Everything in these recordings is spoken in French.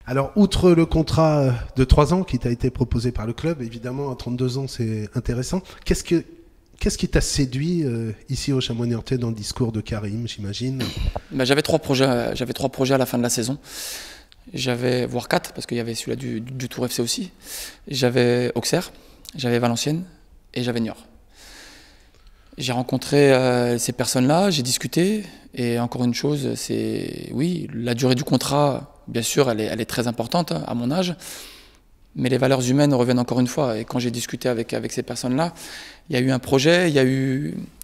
Alors, outre le contrat de 3 ans qui t'a été proposé par le club, évidemment, à 32 ans, c'est intéressant. Qu'est-ce qui t'a séduit ici au Chamois Niortais dans le discours de Karim, j'imagine? Ben, j'avais trois projets à la fin de la saison. J'avais, voire quatre, parce qu'il y avait celui-là du Tour FC aussi. J'avais Auxerre, j'avais Valenciennes et j'avais Niort. J'ai rencontré ces personnes-là, j'ai discuté, et encore une chose, c'est, oui, la durée du contrat, bien sûr, elle est très importante à mon âge, mais les valeurs humaines reviennent encore une fois. Et quand j'ai discuté avec ces personnes-là, il y a eu un projet,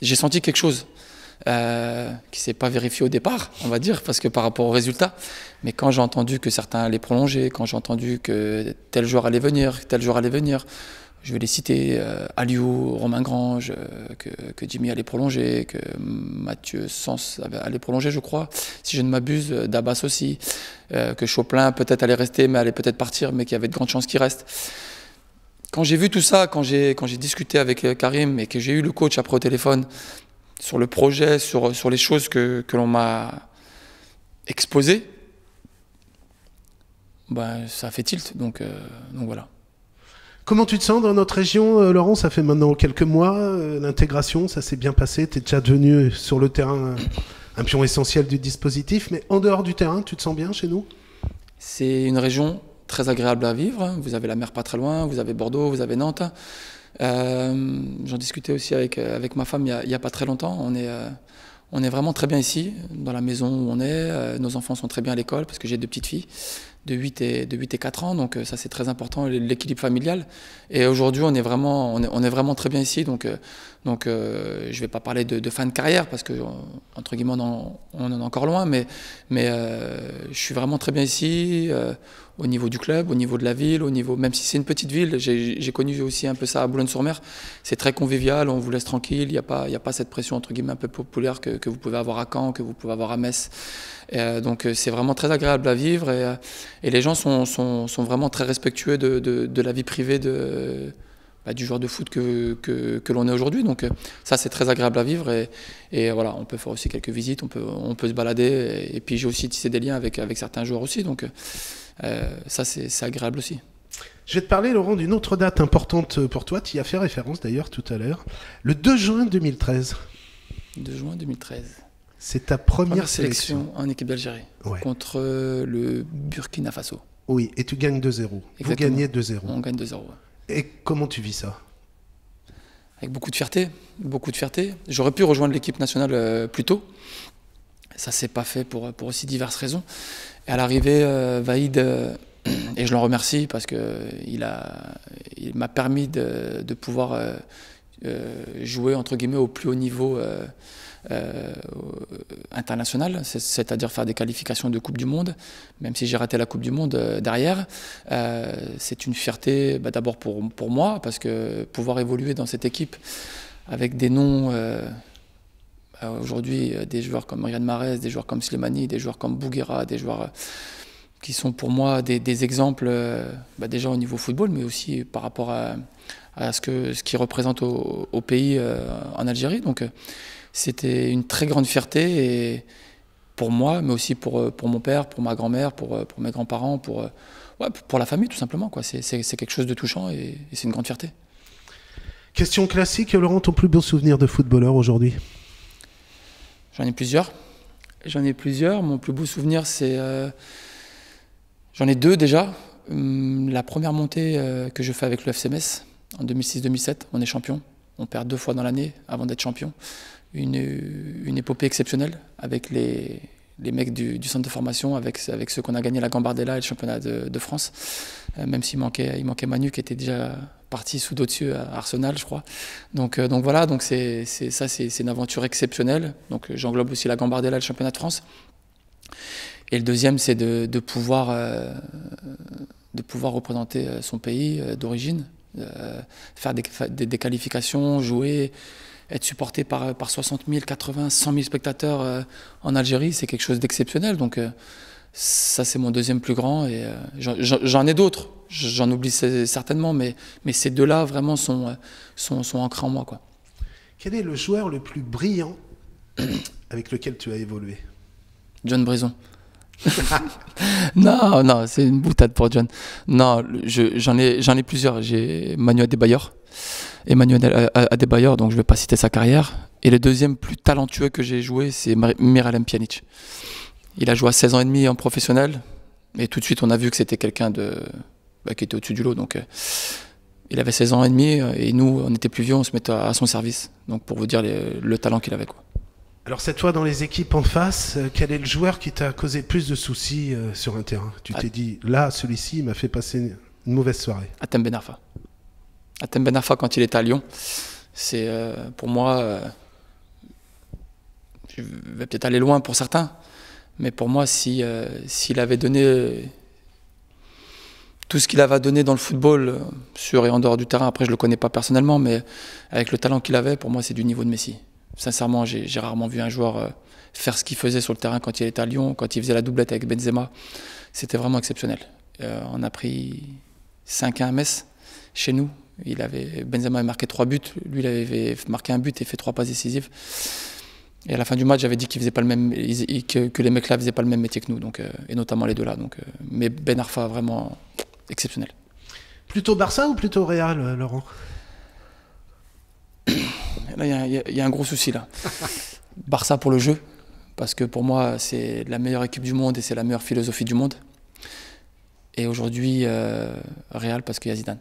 j'ai senti quelque chose qui ne s'est pas vérifié au départ, on va dire, parce que par rapport aux résultats. Mais quand j'ai entendu que certains allaient prolonger, quand j'ai entendu que tel joueur allait venir, je vais les citer, Aliou, Romain Grange, que Jimmy allait prolonger, que Mathieu Sens allait prolonger, je crois, si je ne m'abuse, Dabas aussi, que Chopin peut-être allait rester, mais allait peut-être partir, mais qu'il y avait de grandes chances qu'il reste. Quand j'ai vu tout ça, quand j'ai discuté avec Karim et que j'ai eu le coach après au téléphone sur le projet, sur les choses que l'on m'a exposées, ben, ça a fait tilt, donc voilà. Comment tu te sens dans notre région, Laurent? Ça fait maintenant quelques mois, l'intégration, ça s'est bien passé. Tu es déjà devenu sur le terrain un pion essentiel du dispositif. Mais en dehors du terrain, tu te sens bien chez nous? C'est une région très agréable à vivre. Vous avez la mer pas très loin, vous avez Bordeaux, vous avez Nantes. J'en discutais aussi avec ma femme il y a pas très longtemps. On est vraiment très bien ici, dans la maison où on est. Nos enfants sont très bien à l'école parce que j'ai deux petites filles de 8 et 4 ans, donc ça c'est très important, l'équilibre familial. Et aujourd'hui on est vraiment très bien ici, donc je vais pas parler de fin de carrière parce que entre guillemets on en est encore loin, mais je suis vraiment très bien ici, au niveau du club, au niveau de la ville, même si c'est une petite ville, j'ai connu aussi un peu ça à Boulogne-sur-Mer, c'est très convivial, on vous laisse tranquille, il y a pas cette pression entre guillemets un peu populaire que vous pouvez avoir à Caen, que vous pouvez avoir à Metz. Donc c'est vraiment très agréable à vivre et les gens sont vraiment très respectueux de la vie privée du joueur de foot que l'on est aujourd'hui. Donc ça c'est très agréable à vivre et voilà, on peut faire aussi quelques visites, on peut se balader et puis j'ai aussi tissé des liens avec certains joueurs aussi, donc ça c'est agréable aussi. Je vais te parler, Laurent, d'une autre date importante pour toi. Tu y as fait référence d'ailleurs tout à l'heure. Le 2 juin 2013. 2 juin 2013. C'est ta première sélection en équipe d'Algérie, ouais, contre le Burkina Faso. Oui, et tu gagnes 2-0. Vous gagnez 2-0. On gagne 2-0. Ouais. Et comment tu vis ça? Avec beaucoup de fierté, beaucoup de fierté. J'aurais pu rejoindre l'équipe nationale plus tôt. Ça ne s'est pas fait pour aussi diverses raisons. Et à l'arrivée, Vaïd, et je l'en remercie parce qu'il m'a permis de pouvoir jouer entre guillemets au plus haut niveau international, c'est-à-dire faire des qualifications de Coupe du Monde, même si j'ai raté la Coupe du Monde derrière. C'est une fierté d'abord pour moi, parce que pouvoir évoluer dans cette équipe avec des noms, aujourd'hui, des joueurs comme Riyad Mahrez, des joueurs comme Slimani, des joueurs comme Bouguera, des joueurs qui sont pour moi des exemples, déjà au niveau football, mais aussi par rapport à ce qu'ils représentent au pays en Algérie. Donc c'était une très grande fierté et pour moi, mais aussi pour mon père, pour ma grand-mère, pour mes grands-parents, pour la famille tout simplement. C'est quelque chose de touchant et c'est une grande fierté. Question classique, Laurent, ton plus beau souvenir de footballeur aujourd'hui? J'en ai plusieurs. Mon plus beau souvenir, c'est... j'en ai deux déjà. La première montée que je fais avec le FC Metz en 2006-2007, on est champion. On perd 2 fois dans l'année avant d'être champion. Une épopée exceptionnelle avec les mecs du centre de formation, avec ceux qu'on a gagné la Gambardella et le championnat de France. Même s'il manquait Manu qui était déjà parti sous d'au-dessus à Arsenal, je crois. Donc voilà, donc c'est une aventure exceptionnelle. Donc j'englobe aussi la Gambardella et le championnat de France. Et le deuxième, c'est de pouvoir représenter son pays d'origine, faire des qualifications, jouer, être supporté par 60 000, 80, 100 000 spectateurs en Algérie, c'est quelque chose d'exceptionnel. Donc ça, c'est mon deuxième plus grand. Et j'en ai d'autres, j'en oublie certainement, mais ces deux-là vraiment sont ancrés en moi, quoi. Quel est le joueur le plus brillant avec lequel tu as évolué? John Brison. Non, non, c'est une boutade pour John. Non, j'en ai plusieurs. J'ai Manu Adebayor, Emmanuel Adebayor, donc je ne vais pas citer sa carrière. Et le deuxième plus talentueux que j'ai joué, c'est Miralem Pjanic. Il a joué à 16 ans et demi en professionnel, et tout de suite on a vu que c'était quelqu'un qui était au-dessus du lot. Donc, il avait 16 ans et demi, et nous, on était plus vieux, on se mettait à son service. Donc pour vous dire le talent qu'il avait, quoi. Alors cette fois dans les équipes en face, quel est le joueur qui t'a causé plus de soucis sur un terrain? Tu t'es dit, là, celui-ci il m'a fait passer une mauvaise soirée. Hatem Ben Arfa. Hatem Ben Arfa, quand il était à Lyon, c'est pour moi, je vais peut-être aller loin pour certains, mais pour moi, s'il avait donné tout ce qu'il avait donné dans le football, sur et en dehors du terrain, après je ne le connais pas personnellement, mais avec le talent qu'il avait, pour moi c'est du niveau de Messi. Sincèrement, j'ai rarement vu un joueur faire ce qu'il faisait sur le terrain quand il était à Lyon, quand il faisait la doublette avec Benzema. C'était vraiment exceptionnel. On a pris 5-1 à Metz, chez nous. Benzema avait marqué 3 buts, lui il avait marqué un but et fait 3 passes décisives. Et à la fin du match, j'avais dit qu'il faisait pas le même, que les mecs là faisaient pas le même métier que nous, donc, et notamment les deux là. Donc, mais Ben Arfa, vraiment exceptionnel. Plutôt Barça ou plutôt Real, Laurent? Là, il y a un gros souci là. Barça pour le jeu, parce que pour moi, c'est la meilleure équipe du monde et c'est la meilleure philosophie du monde. Et aujourd'hui, Real, parce qu'il y a Zidane.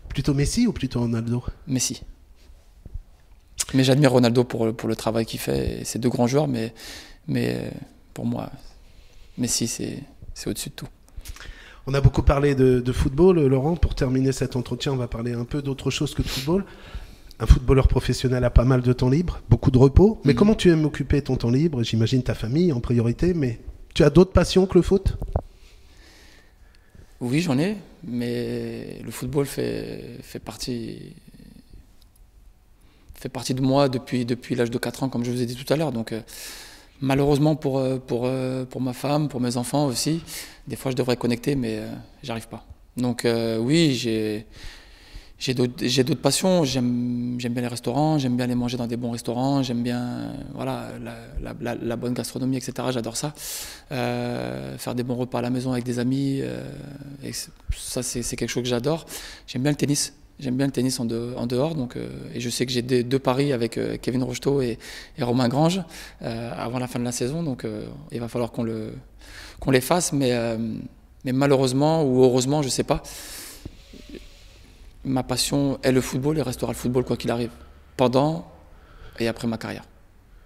Plutôt Messi ou plutôt Ronaldo? Messi. Mais j'admire Ronaldo pour le travail qu'il fait. C'est deux grands joueurs, mais pour moi, Messi, c'est au-dessus de tout. On a beaucoup parlé de football, Laurent. Pour terminer cet entretien, on va parler un peu d'autre chose que de football. Un footballeur professionnel a pas mal de temps libre, beaucoup de repos. Mais comment tu aimes occuper ton temps libre? J'imagine ta famille en priorité, mais tu as d'autres passions que le foot? Oui, j'en ai, mais le football fait partie de moi depuis l'âge de 4 ans, comme je vous ai dit tout à l'heure. Donc, malheureusement pour ma femme, pour mes enfants aussi, des fois je devrais connecter, mais j'arrive pas. Donc oui, j'ai d'autres passions. J'aime bien les restaurants, j'aime bien aller manger dans des bons restaurants, j'aime bien voilà, la bonne gastronomie, etc. J'adore ça. Faire des bons repas à la maison avec des amis, ça c'est quelque chose que j'adore. J'aime bien le tennis. J'aime bien le tennis en dehors, donc, et je sais que j'ai deux paris avec Kevin Rocheteau et Romain Grange avant la fin de la saison, donc il va falloir qu'on les fasse, mais malheureusement ou heureusement, je ne sais pas, ma passion est le football et restera le football quoi qu'il arrive, pendant et après ma carrière.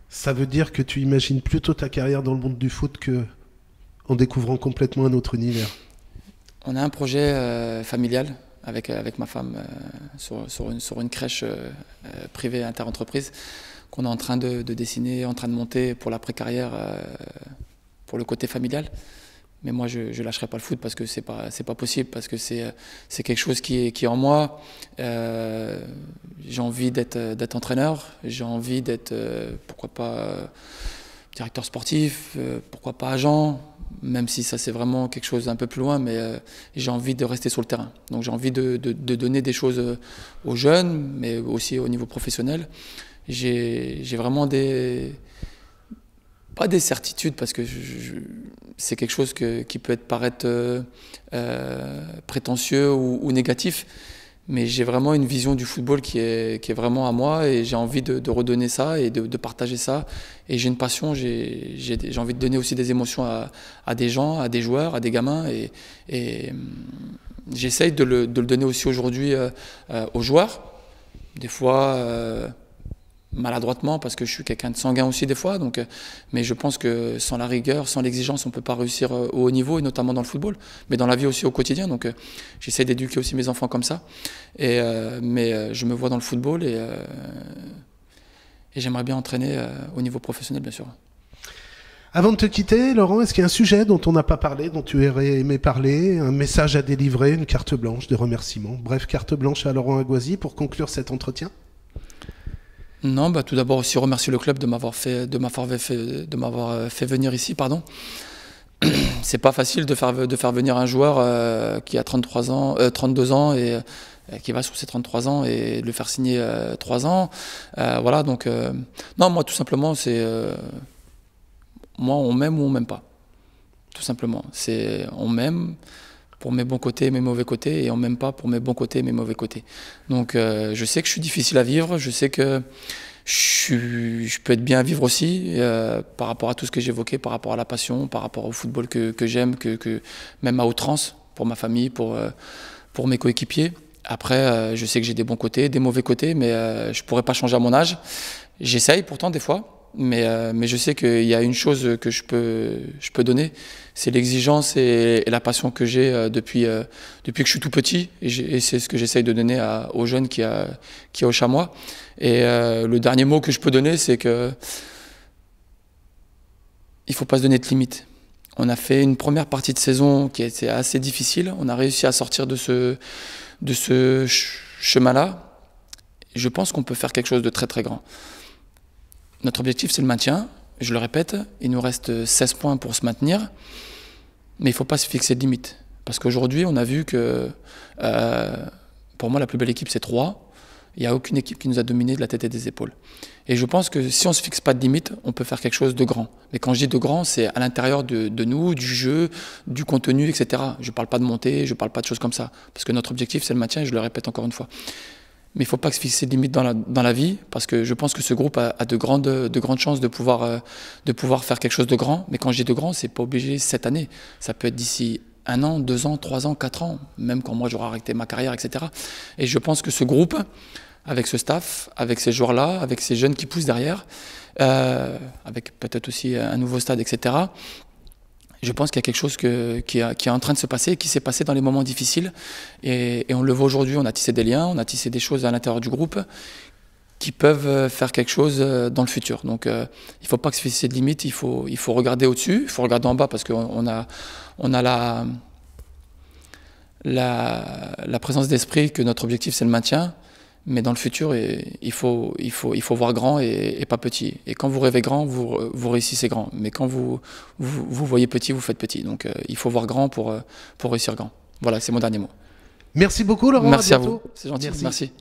Ça veut dire que tu imagines plutôt ta carrière dans le monde du foot qu'en découvrant complètement un autre univers? On a un projet familial avec ma femme sur une crèche privée interentreprise qu'on est en train de dessiner, en train de monter pour l'après-carrière, pour le côté familial. Mais moi, je ne lâcherai pas le foot parce que c'est pas possible, parce que c'est quelque chose qui est en moi. J'ai envie d'être entraîneur, j'ai envie d'être, pourquoi pas, directeur sportif, pourquoi pas agent, même si ça c'est vraiment quelque chose d'un peu plus loin, mais j'ai envie de rester sur le terrain. Donc j'ai envie de donner des choses aux jeunes, mais aussi au niveau professionnel. J'ai vraiment pas des certitudes, parce que c'est quelque chose qui peut paraître prétentieux ou négatif, mais j'ai vraiment une vision du football qui est vraiment à moi, et j'ai envie de redonner ça et de partager ça. Et j'ai une passion, j'ai envie de donner aussi des émotions à des gens, à des joueurs, à des gamins, et j'essaye de le donner aussi aujourd'hui aux joueurs. Des fois maladroitement, parce que je suis quelqu'un de sanguin aussi des fois, donc, mais je pense que sans la rigueur, sans l'exigence, on ne peut pas réussir au haut niveau, et notamment dans le football, mais dans la vie aussi au quotidien. Donc j'essaie d'éduquer aussi mes enfants comme ça, mais je me vois dans le football, et j'aimerais bien entraîner au niveau professionnel, bien sûr. Avant de te quitter, Laurent, est-ce qu'il y a un sujet dont on n'a pas parlé, dont tu aurais aimé parler, un message à délivrer, une carte blanche, des remerciements? Bref, carte blanche à Laurent Aguasi pour conclure cet entretien. Non, tout d'abord aussi remercier le club de m'avoir fait venir ici, pardon. C'est pas facile de faire venir un joueur qui a 32 ans et qui va sur ses 33 ans, et de le faire signer 3 ans. Voilà, donc non, moi tout simplement moi, on m'aime ou on m'aime pas. Tout simplement. On m'aime pour mes bons côtés et mes mauvais côtés, et on m'aime pas pour mes bons côtés et mes mauvais côtés. Donc je sais que je suis difficile à vivre, je sais que je peux être bien à vivre aussi, par rapport à tout ce que j'évoquais, par rapport à la passion, par rapport au football que j'aime, même à outrance, pour ma famille, pour mes coéquipiers. Après, je sais que j'ai des bons côtés, des mauvais côtés, mais je pourrais pas changer à mon âge. J'essaye pourtant des fois. Mais je sais qu'il y a une chose que je peux donner, c'est l'exigence et la passion que j'ai depuis que je suis tout petit. Et c'est ce que j'essaye de donner aux jeunes qui au Chamois. Et le dernier mot que je peux donner, c'est que il ne faut pas se donner de limites. On a fait une première partie de saison qui a été assez difficile. On a réussi à sortir de ce chemin-là. Je pense qu'on peut faire quelque chose de très très grand. Notre objectif, c'est le maintien. Je le répète, il nous reste 16 points pour se maintenir. Mais il ne faut pas se fixer de limite. Parce qu'aujourd'hui, on a vu que, pour moi, la plus belle équipe, c'est 3. Il n'y a aucune équipe qui nous a dominé de la tête et des épaules. Et je pense que si on ne se fixe pas de limite, on peut faire quelque chose de grand. Mais quand je dis de grand, c'est à l'intérieur de nous, du jeu, du contenu, etc. Je ne parle pas de montée, je ne parle pas de choses comme ça. Parce que notre objectif, c'est le maintien, et je le répète encore une fois. Mais il ne faut pas se fixer de limites dans la vie, parce que je pense que ce groupe a de grandes chances de pouvoir faire quelque chose de grand. Mais quand je dis de grand, ce n'est pas obligé cette année. Ça peut être d'ici 1 an, 2 ans, 3 ans, 4 ans, même quand moi j'aurai arrêté ma carrière, etc. Et je pense que ce groupe, avec ce staff, avec ces joueurs-là, avec ces jeunes qui poussent derrière, avec peut-être aussi un nouveau stade, etc., je pense qu'il y a quelque chose qui est en train de se passer, qui s'est passé dans les moments difficiles. Et on le voit aujourd'hui, on a tissé des liens, on a tissé des choses à l'intérieur du groupe qui peuvent faire quelque chose dans le futur. Donc il ne faut pas que se fixer de limites, il faut regarder au-dessus, il faut regarder en bas parce qu'on a la présence d'esprit que notre objectif c'est le maintien. Mais dans le futur, il faut voir grand et pas petit. Et quand vous rêvez grand, vous réussissez grand. Mais quand vous voyez petit, vous faites petit. Donc il faut voir grand pour réussir grand. Voilà, c'est mon dernier mot. Merci beaucoup, Laurent. Merci à vous. C'est gentil. Merci.